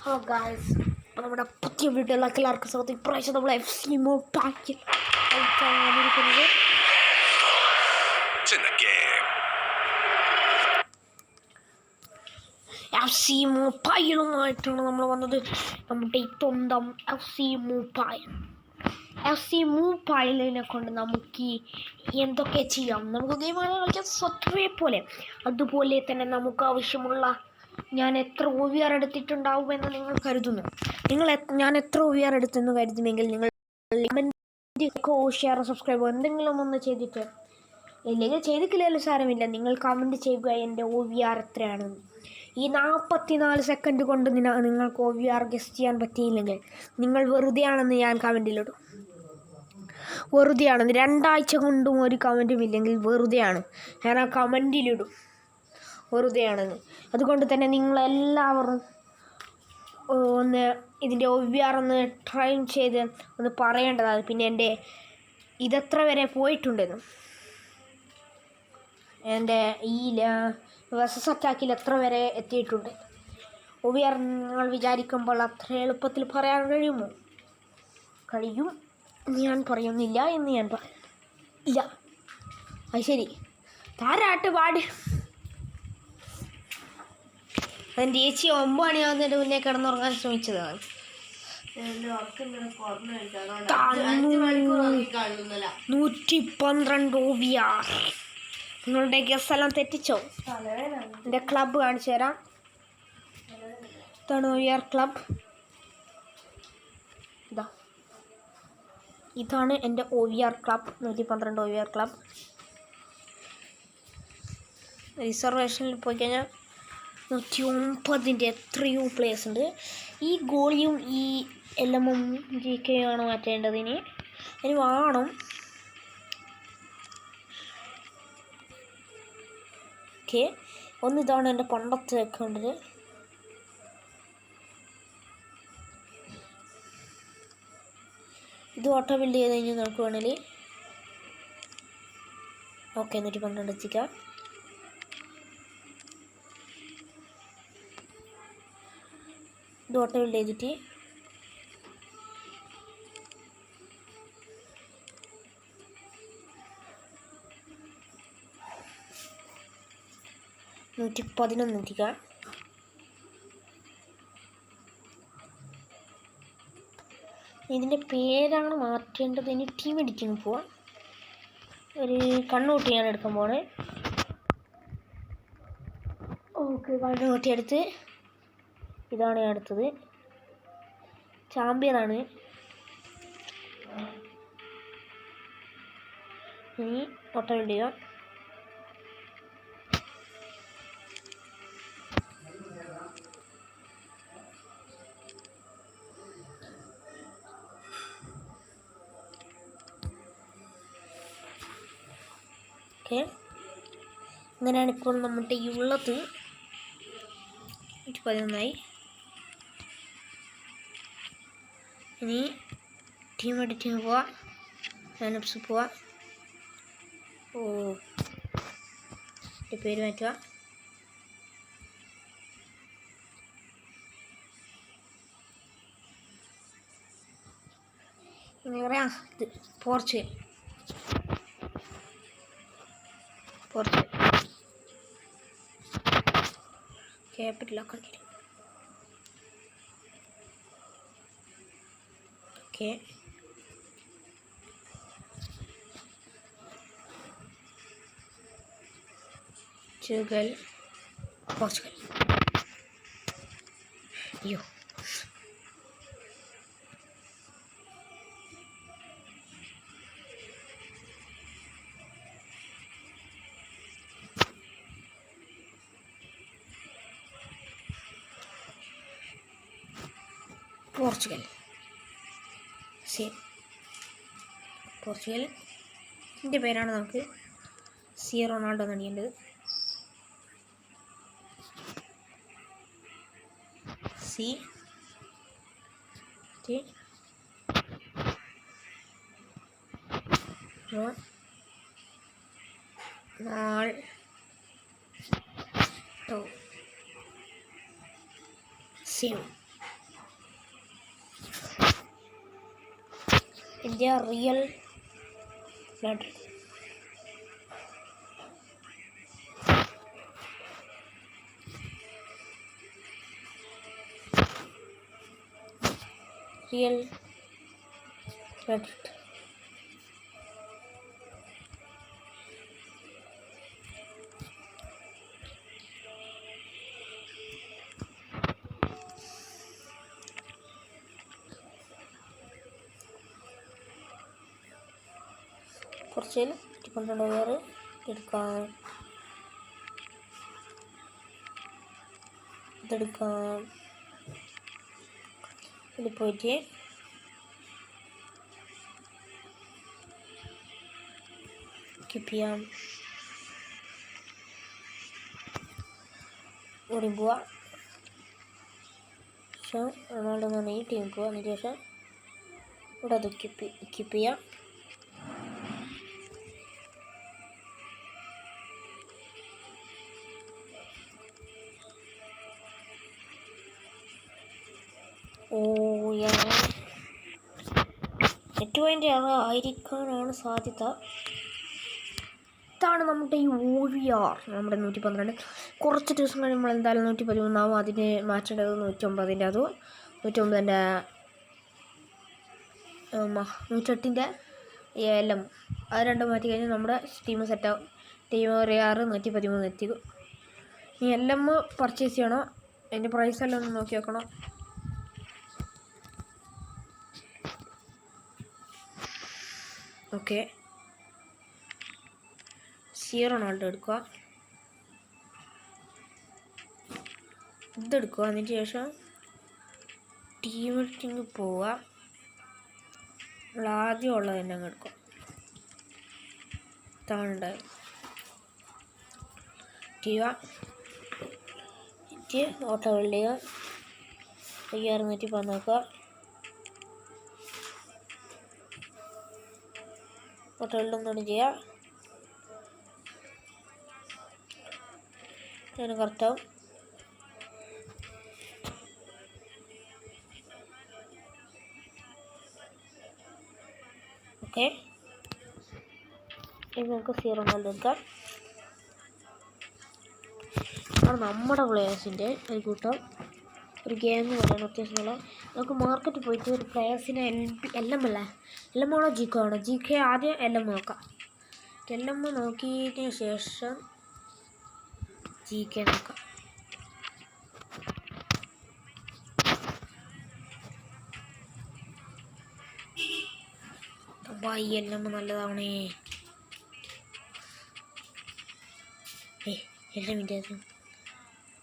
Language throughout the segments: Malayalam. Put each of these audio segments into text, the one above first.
ഹലോ ഗായ്സ്, നമ്മുടെ പുതിയ വീഡിയോയിലേക്ക് എല്ലാവർക്കും സ്വാഗതം. ഇപ്രാവശ്യം നമ്മൾ FC മൊബൈൽ വന്നിരിക്കുന്നത് FC മൊബൈലുമായിട്ടാണ് നമ്മൾ വന്നത്. നമ്മുടെ സ്വന്തം FC മൊബൈലിനെ കൊണ്ട് നമുക്ക് എന്തൊക്കെ ചെയ്യാം. നമുക്ക് ഗെയിമുകൾ കളിക്കാൻ സ്വത്വേ പോലെ, അതുപോലെ തന്നെ നമുക്ക് ആവശ്യമുള്ള ഞാൻ എത്ര OVR എടുത്തിട്ടുണ്ടാവുമെന്ന് നിങ്ങൾ കരുതുന്നു? ഞാൻ എത്ര OVR എടുത്തെന്ന് കരുതുമെങ്കിൽ നിങ്ങൾ ഷെയർ സബ്സ്ക്രൈബ് എന്തെങ്കിലും ഒന്ന് ചെയ്തിട്ട്, ഇല്ലെങ്കിൽ ചെയ്തിട്ടില്ലെങ്കിലും സാരമില്ല, നിങ്ങൾ കമൻറ്റ് ചെയ്യുക എൻ്റെ OVR എത്രയാണെന്ന്. ഈ 44 സെക്കൻഡ് കൊണ്ട് നിങ്ങൾക്ക് OVR ഗെസ്റ്റ് ചെയ്യാൻ പറ്റിയില്ലെങ്കിൽ നിങ്ങൾ വെറുതെയാണെന്ന് ഞാൻ കമൻറ്റിലിടും. വെറുതെയാണെന്ന് 2 ആഴ്ച കൊണ്ടും ഒരു കമൻറ്റും ഇല്ലെങ്കിൽ വെറുതെയാണ് ഞാൻ ആ കമൻറ്റിലിടും, വെറുതെയാണെന്ന്. അതുകൊണ്ട് തന്നെ നിങ്ങളെല്ലാവരും ഒന്ന് ഇതിൻ്റെ OVR ഒന്ന് ട്രൈ ചെയ്ത് ഒന്ന് പറയേണ്ടതാണ്. പിന്നെ എൻ്റെ ഇതെത്ര വരെ പോയിട്ടുണ്ടെന്നും, എൻ്റെ ഈ വേഴ്സസ് അറ്റാക്കിൽ എത്ര വരെ എത്തിയിട്ടുണ്ട്. OVR നിങ്ങൾ വിചാരിക്കുമ്പോൾ അത്ര എളുപ്പത്തിൽ പറയാൻ കഴിയുമോ? കഴിയും. ഞാൻ പറയുന്നില്ല എന്ന് ഞാൻ ഇല്ല. അത് ശരി, താരാട്ട് പാടി. എൻ്റെ ചേച്ചി 9 മണിയാവുന്നതിൻ്റെ മുന്നേ കിടന്നുറങ്ങാൻ ശ്രമിച്ചതാണ്. 112 OVR. നിങ്ങളുടെ ഗസ് എല്ലാം തെറ്റിച്ചോ? എൻ്റെ ക്ലബ്ബ് കാണിച്ചു തരാം. ഇതാണ് OVR ക്ലബ്. ഇതാണ് എൻ്റെ OVR ക്ലബ്. 112 OVR club. റിസർവേഷനിൽ പോയി കഴിഞ്ഞാൽ 109ൻ്റെ എത്രയോ പ്ലേസ് ഉണ്ട്. ഈ ഗോളിയും ഈ LMM GK ആണ് മാറ്റേണ്ടതിന്. അതിന് വേണം ഓക്കെ. ഇതാണ് എൻ്റെ പണ്ടത്തെ അക്കൗണ്ടിൽ. ഇത് ഓട്ടോ ബിൽഡ് ചെയ്ത് കഴിഞ്ഞാൽ നമുക്ക് വേണമെങ്കിൽ ഓക്കെ 112 എത്തിക്കാം. ഇത് ഓട്ടോ ബിൽഡ് ചെയ്തിട്ട് $111 എത്തിക്കാം. ഇതിൻ്റെ പേരാണ് മാറ്റേണ്ടത്. ഇനി ടീം എഡിറ്റിങ് പോവാം. ഒരു കണ്ണൂട്ടി ഞാൻ എടുക്കാൻ പോണേ. ഓക്കെ, കണ്ണൂട്ടി എടുത്ത് ഇതാണ് ഞാൻ എടുത്തത്. ചാമ്പ്യനാണ്. ഇനി ഓട്ടോ ബിൽഡ് ചെയ്യാം. ഓക്കെ, ഇങ്ങനെയാണ് ഇപ്പോൾ നമ്മുടെ ഈ ഉള്ളത്. 11 ഇനി ടീം എഡിറ്റിങ് പോവാം. ലൈനപ്സ് പോവാം. എൻ്റെ പേര് മാറ്റുക. ഇനി പറയാം ഇത് പോർച്ചുഗൽ ക്യാപിറ്റലൊക്കെ ഓക്കെ. പോർച്ചുഗൽ. അയ്യോ, പോർച്ചുഗൽ. ഇതിൻ്റെ പേരാണ് നമുക്ക് റൊണാൾഡോ എന്ന് അടിക്കേണ്ടത്. India real Madrid. Real Madrid. കുറച്ച് 12 ഓവർ എടുക്കാം. ഇതെടുക്കാം. ഇതിൽ പോയിട്ട് കീപ്പ് ചെയ്യാം. ഇവിടെ പോവാം. ശേഷം റൊണാൾഡോ എന്ന് പറഞ്ഞാൽ ഈ ടീമിൽ പോവാം. അതിന് ശേഷം ഇവിടെ അത് കീപ്പ് ചെയ്യാം. നെറ്റ് പോയിൻ്റ് ആയിരിക്കാനാണ് സാധ്യത. ഇതാണ് നമ്മുടെ ഈ OVR, നമ്മുടെ 112. കുറച്ച് ദിവസം കഴിയുമ്പോൾ എന്തായാലും 113 അതിന് മാറ്റേണ്ടത് 109. അതും 109 108 LM അത് രണ്ടും മാറ്റി കഴിഞ്ഞാൽ നമ്മുടെ ടീം സെറ്റാവും. ടീം 113 എത്തിക്കും. ഇനി LM പർച്ചേസ് ചെയ്യണം. അതിൻ്റെ പ്രൈസ് എല്ലാം ഒന്ന് നോക്കി വെക്കണം. ഓക്കെ, റൊണാൾഡോ എടുക്കുക. ഇതെടുക്കുക. അതിന് ശേഷം ടീം എഡിറ്റിങ് പോവുക. ആദ്യം ഉള്ളത് തന്നെ അങ്ങ് എടുക്കുക. താണ്ടായി ഓട്ടോ വെൽഡ് ചെയ്യുക. 613 നോക്കുക. ഓട്ടോ വെൽഡ് ഒന്നുകൂടി ചെയ്യുക. അതിന് കറക്റ്റാവും. ഓക്കെ, ഇനി നമുക്ക് റൊണാൾഡോ എടുക്കാം. ആണ് നമ്മുടെ പ്ലെയേഴ്സിൻ്റെ ഒരു കൂട്ടം ഒരു ഗെയിം എന്ന് പറയുന്നത്. അത്യാവശ്യം നല്ല നമുക്ക് മാർക്കറ്റിൽ പോയിട്ട് ഒരു പ്ലെയേഴ്സിനെ LM അല്ലേ, LM ആണോ GK ആണോ? GK ആദ്യം LM നോക്കാം. LM നോക്കിയതിന് ശേഷം GK നോക്കാം. LM നല്ലതാവണേ. LMൻ്റെ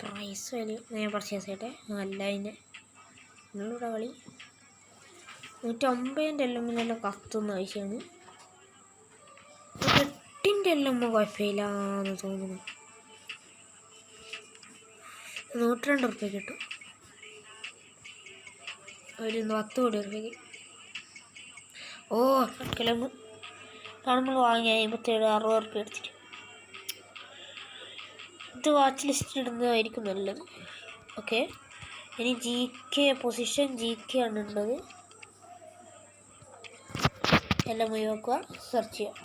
പ്രൈസ് വലിയ ഞാൻ പർച്ചേസ് ചെയ്യട്ടെ. അല്ല അതിൻ്റെ നിങ്ങളുടെ കളി 150 LMലെല്ലാം കത്തുന്ന ആവശ്യമാണ്. 8 LM കുഴപ്പമില്ലാന്ന് തോന്നുന്നു. 102 ഉറുപ്പ്യ കിട്ടും. ഒരു 10 കോടി ഉറുപ്പ്യക്ക്. LM നമ്മൾ വാങ്ങിയ 57-60 ഉറുപ്പ്യ എടുത്തിട്ട് ഇത് വാച്ച് ലിസ്റ്റ് ഇടുന്നതായിരിക്കും നല്ലത്. ഓക്കെ, ഇനി GK പൊസിഷൻ GK ആണ് ഉള്ളത്. എല്ലാം ഒഴിവാക്കുക. സെർച്ച് ചെയ്യാം.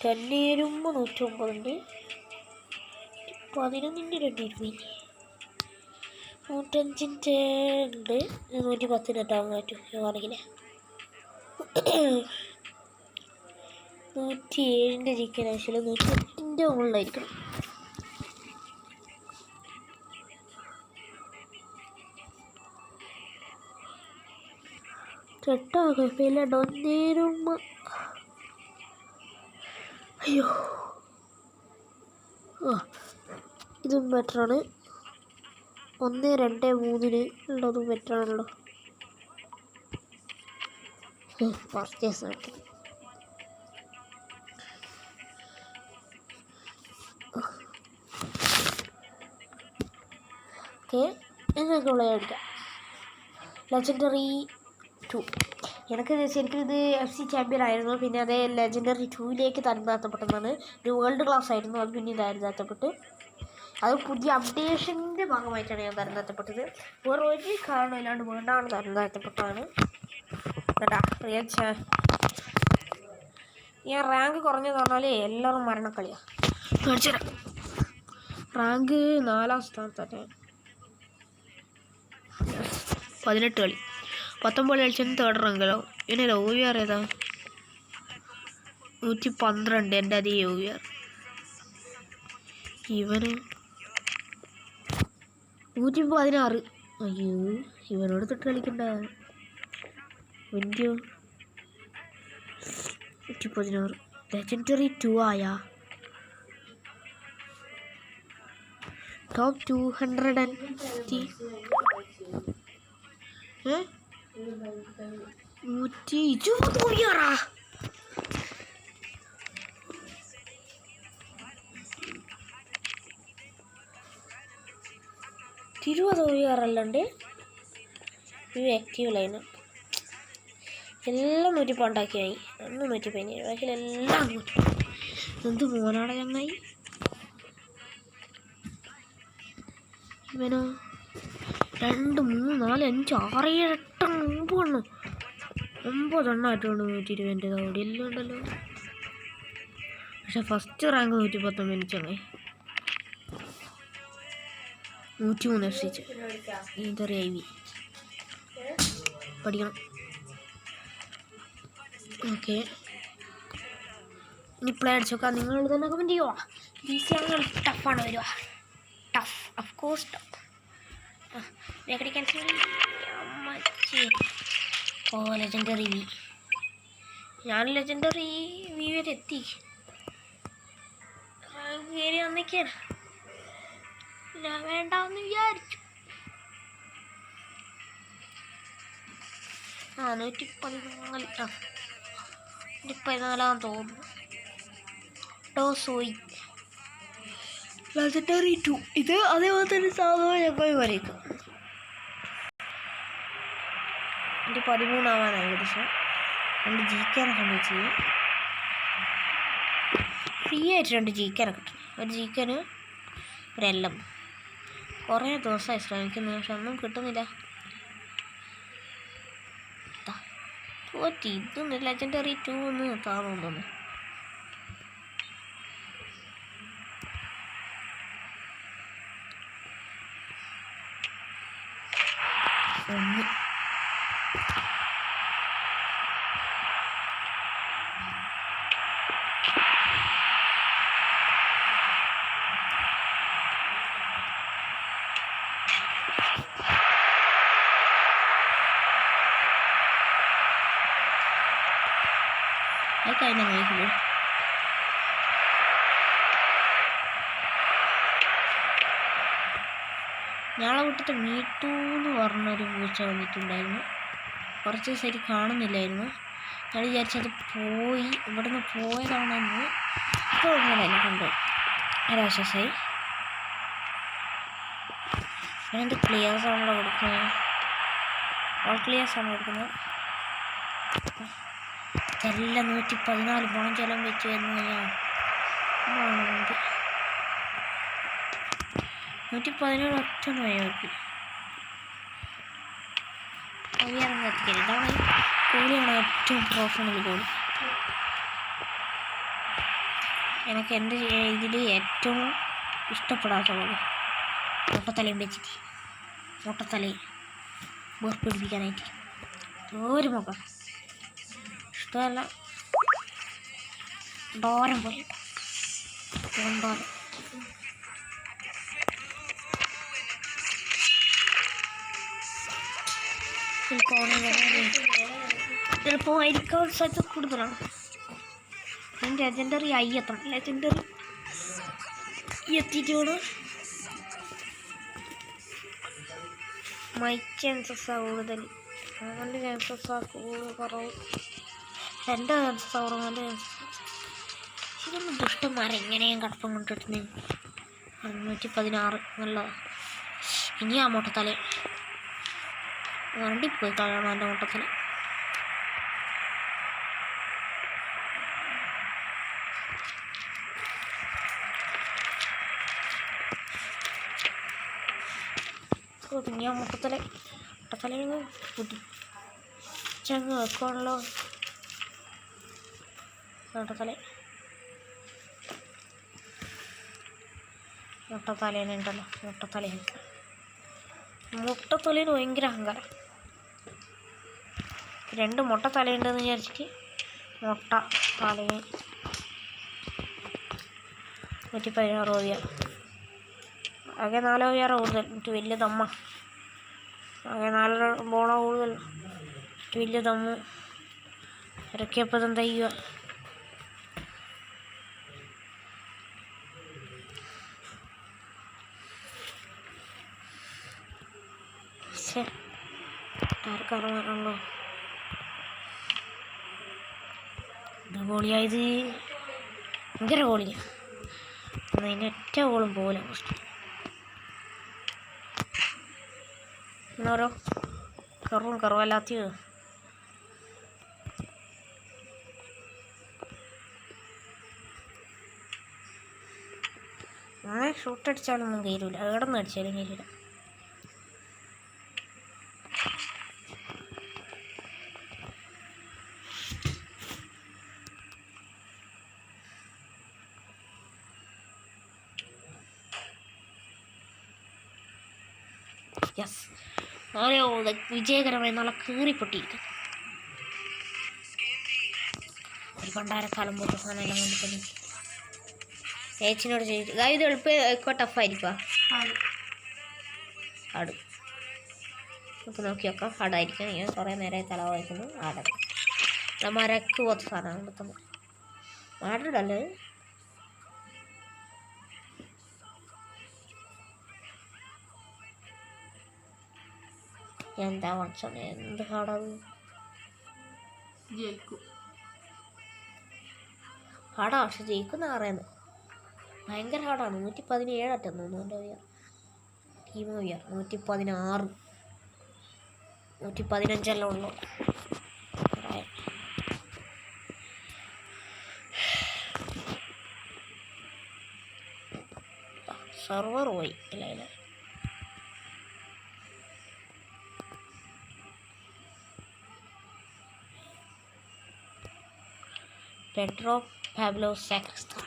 തന്നേരുമ്പോൾ 109 ഉണ്ട്. 11ൻ്റെ 220 105ൻ്റെ ഉണ്ട്. 110 ഇട്ടാൻ പറ്റും ആണെങ്കിൽ. 107ൻ്റെ GK ആവശ്യമില്ല. 108ൻ്റെ മുകളിലായിരിക്കണം. കുഴപ്പമില്ല. ഡൊന്നേരുമ്പോൾ അയ്യോ ഇതും ബെറ്ററാണ്. 1, 2, 3 ഉള്ളതും ബെറ്ററാണല്ലോ. പർച്ചേസ് ആയിട്ട് ഓക്കെ, എന്നൊക്കെ ഉള്ള എടുക്കാം. ലെജൻഡറി 2 എനിക്ക് ശരിക്കും ഇത് FC ചാമ്പ്യൻ ആയിരുന്നു. പിന്നെ അതേ ലെജൻഡറി 2ലേക്ക് തരംതാഴ്ത്തപ്പെട്ടതാണ്. ഒരു വേൾഡ് ക്ലാസ് ആയിരുന്നു. അത് പിന്നെ ഇതായിരുന്നു താഴ്ത്തപ്പെട്ട്. അത് പുതിയ അപ്ഡേഷൻ്റെ ഭാഗമായിട്ടാണ് ഞാൻ തരം താഴ്ത്തപ്പെട്ടത്. വേറെ ഒരു കാരണമില്ലാണ്ട് വീണ്ടാണ് തരം താഴ്ത്തപ്പെട്ടതാണ് കേട്ടാ. ഞാൻ റാങ്ക് കുറഞ്ഞെന്ന് പറഞ്ഞാൽ എല്ലാവരും മരണക്കളിയാണ്. കാണിച്ചു തരാം. റാങ്ക് 4-ാം സ്ഥാനത്താണ്. 18 കളി 19 കളിച്ചാൽ 3rd റാങ്കിലോ. പിന്നെ OVR ഏതാ? 112. എൻ്റെ അതേ OVR. ഇവന് 116. അയ്യോ, ഇവനോട് തൊട്ട് കളിക്കണ്ട. ഇവൻ്റെയോ 116. ലെജൻഡറി 2 ആയാ. ടോപ്പ് 250. 120 OVR. 20 OVR അല്ലാണ്ട് ഇത് ആക്റ്റീവ് ലൈന് എല്ലാം 112 ആയി. അന്ന് 117. ബാക്കിലെല്ലാം 100. എന്ത് മോനാണ് ചങ്ങായി ഇവനോ? 2, 3, 4, 5, 6, 7, 8, 9 എണ്ണമായിട്ടുണ്ട് 120. അവിടെ എല്ലാം ഉണ്ടല്ലോ. പക്ഷെ ഫസ്റ്റ് റാങ്ക് 119 ചങ്ങായി. 103 FC. ഇതറിയ IV പഠിക്കണം. ഓക്കെ, ഇനി പ്ലേ അടിച്ച് നോക്കാം. നിങ്ങൾ തന്നെ കമൻറ്റ് ചെയ്യുക. ഈസി ആണെങ്കിൽ ടഫാണ് വരിക. Tough, of course tough. Legendary V. ഞാൻ ലെജൻഡറി V വരെ എത്തി. റാങ്ക് കയറി വന്നേക്കാണ്. ഞാൻ വേണ്ടാന്ന് വിചാരിച്ചു. 114 തോന്നുന്നു. ടോസോയി ലെജൻഡറി 2. ഇത് അതേപോലെ തന്നെ സാധാരണ ഞങ്ങൾ വരയ്ക്കും. 13 ആവാനായി ഏകദേശം. 2 GK സംഭവിച്ചത് ഫ്രീ ആയിട്ട്. 2 GK കിട്ടും. ഒരു GK ഒരു LM. കുറേ ദിവസമായി ശ്രമിക്കുന്നു, പക്ഷെ ഒന്നും കിട്ടുന്നില്ല. ഇതൊന്നും ലെജൻഡറി 2 ഒന്ന് താന്നുന്നു. കഴിഞ്ഞ നോക്കില്ല. ഞങ്ങളെ വിട്ടിട്ട് മീറ്റു എന്ന് പറഞ്ഞൊരു പൂച്ച വന്നിട്ടുണ്ടായിരുന്നു. കുറച്ച് ദിവസമായിട്ട് കാണുന്നില്ലായിരുന്നു. ഞാൻ വിചാരിച്ചത് പോയി, ഇവിടുന്ന് പോയതാണെന്ന്. ഇപ്പോൾ ഇങ്ങനെ തന്നെ കൊണ്ടുപോയി. ഒരാശ്വാസമായി. ഞാനെന്ത് ക്ലിയേഴ്സാണല്ലോ കൊടുക്കുന്നത്. ഓൾ ക്ലിയേഴ്സാണ് കൊടുക്കുന്നത്. എല്ലാം 114 പോയിൻ്റെല്ലാം വെച്ച് വരുന്ന ഞാൻ 117 ഒറ്റ നോക്കി കോഴിയാണ് കത്തിക്കല്. ഇതാണ് കോഴിയാണ് ഏറ്റവും പ്രൊഫഷണൽ കോഴി. എനിക്ക് എൻ്റെ ഇതിൽ ഏറ്റവും ഇഷ്ടപ്പെടാത്ത കോഴി മുട്ടത്തലയും വെച്ചിട്ട് മുട്ടത്തലയും വേർപ്പിടിപ്പിക്കാനായിട്ട് ഒരു മുഖം ഇഷ്ടമല്ല. ഡോരം പോലെ ഡോരം. ചിലപ്പോൾ ആയിരിക്കാൻ സാധ്യത കൂടുതലാണ്. ലെജൻഡറി I എത്തണം. ലെജൻഡറി എത്തിയിട്ട് വേണം. മൈ ചാൻസസാണ് കൂടുതൽ. അവൻ്റെ ചാൻസസാണ് കുറവ്. എൻ്റെ ചാൻസസ് അവരുടെ ഇതൊന്നും ദുഷ്ടന്മാരെ എങ്ങനെയും കടപ്പം കൊണ്ടിട്ടുന്നേ. 116 നല്ല. ഇനി ആ മുട്ടത്തല വണ്ടിപ്പോയി കളയണം. എൻ്റെ മുട്ടത്തല ഞാൻ മുട്ടത്തലയിൽ ചങ്ങ് വെക്കുവാണല്ലോ. മുട്ടത്തലേനുണ്ടല്ലോ, മുട്ടത്തലേന് ഭയങ്കര അഹങ്കാരം. 2 മുട്ട തലയുണ്ടെന്ന് വിചാരിച്ചിട്ട് മുട്ട തലയിൽ 116 രൂപ. ആകെ 4 കൂടുതൽ, എനിക്ക് വലിയ ദമ്മ. ആകെ 4 പോണ കൂടുതൽ, എനിക്ക് വലിയ ദമ്മ്. ഇറക്കിയപ്പോൾ എന്താ ചെയ്യുക? ആർക്കറിയാണല്ലോ ഇത് ഗോളിയായത്. ഭയങ്കര ഗോളിയാണ്. അതിനൊറ്റ ഗോളും പോലെ ഓരോ കറവല്ലാത്ത അങ്ങനെ ഷൂട്ടടിച്ചാലൊന്നും കയറില്ല. എവിടെ നിന്ന് അടിച്ചാലും കയറില്ല. യെസ്, ഓരോ വിജയകരമായി നല്ല കീറിപ്പൊട്ടിയിരിക്കുന്നു. ഒരു പണ്ടാരക്കാലം പോലത്തെ സാധനം എല്ലാം കൊണ്ടിട്ട് ചേച്ചിനോട് ചോദിച്ചു, ഇത് എളുപ്പം ടഫായിരിക്കുക ഹാർഡ്. നമുക്ക് നോക്കി നോക്കാം. ഹാർഡായിരിക്കും. ഞാൻ കുറേ നേരമായി തല വായിക്കുന്നു. ഹാർഡാണ്. മരക്ക് പോലത്തെ സാധനമാണ് കിട്ടുന്നത്. ഹാർഡല്ലേ? എന്താ മനസ്സിലാ എന്ത് ഹാർഡാണ്? ഹാർഡാ, പക്ഷെ ജയിക്കുന്ന പറയുന്നത് ഭയങ്കര ഹാർഡാണ്. 117 അറ്റം തോന്നുന്നു. എൻ്റെ കീമോ 116, 115 ഉള്ളു. സെർവർ പോയി ഇല്ല. Pedro Pablo Sacristan.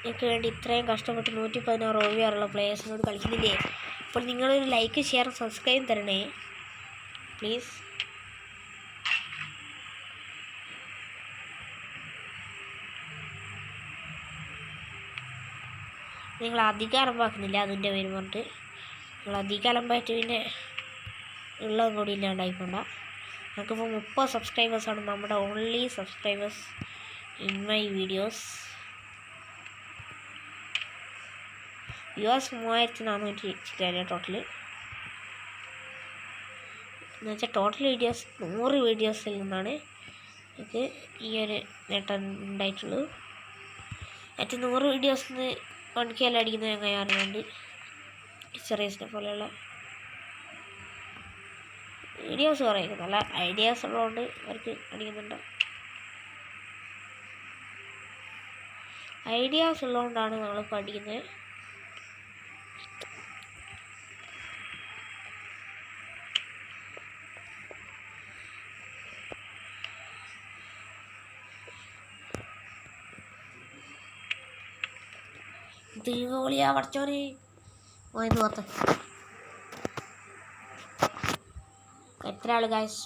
എനിക്ക് വേണ്ടി ഇത്രയും കഷ്ടപ്പെട്ട് 116 ഓവിയാറുള്ള പ്ലേയേഴ്സിനോട് കളിക്കുന്നില്ലേ? അപ്പോൾ നിങ്ങളൊരു ലൈക്ക്, ഷെയർ, സബ്സ്ക്രൈബ് തരണേ പ്ലീസ്. നിങ്ങൾ അധികം അലമ്പാക്കുന്നില്ല, അതിൻ്റെ പേര് പറഞ്ഞിട്ട്. നിങ്ങൾ അധികം അലമ്പായിട്ട് പിന്നെ ഉള്ളതും കൂടി ഇല്ലാണ്ടായിക്കൊണ്ട. നമുക്കിപ്പോൾ 30 സബ്സ്ക്രൈബേഴ്സാണ് നമ്മുടെ only subscribers in my videos. Viewers 3400 chicken total. എന്നുവെച്ചാൽ ടോട്ടൽ വീഡിയോസ് 100 വീഡിയോസിൽ നിന്നാണ് എനിക്ക് ഈ ഒരു നേട്ടം ഉണ്ടായിട്ടുള്ളൂ. മറ്റ് 100 വീഡിയോസിൽ നിന്ന് 1K എല്ലാം അടിക്കുന്നത് ഞാൻ അറിയാറുണ്ട്. ചെറിയസിനെ പോലെയുള്ള വീഡിയോസ് കുറേയൊക്കെ നല്ല ഐഡിയാസ് ഉള്ളതുകൊണ്ട് അവർക്ക് അടിക്കുന്നുണ്ട്. ഐഡിയാസ് ഉള്ളതുകൊണ്ടാണ് നമ്മളിപ്പോൾ അടിക്കുന്നത്. തീവോളിയാ പഠിച്ചോന് പോയെന്ന് പുറത്ത് എത്ര ആൾ ഗായ്സ്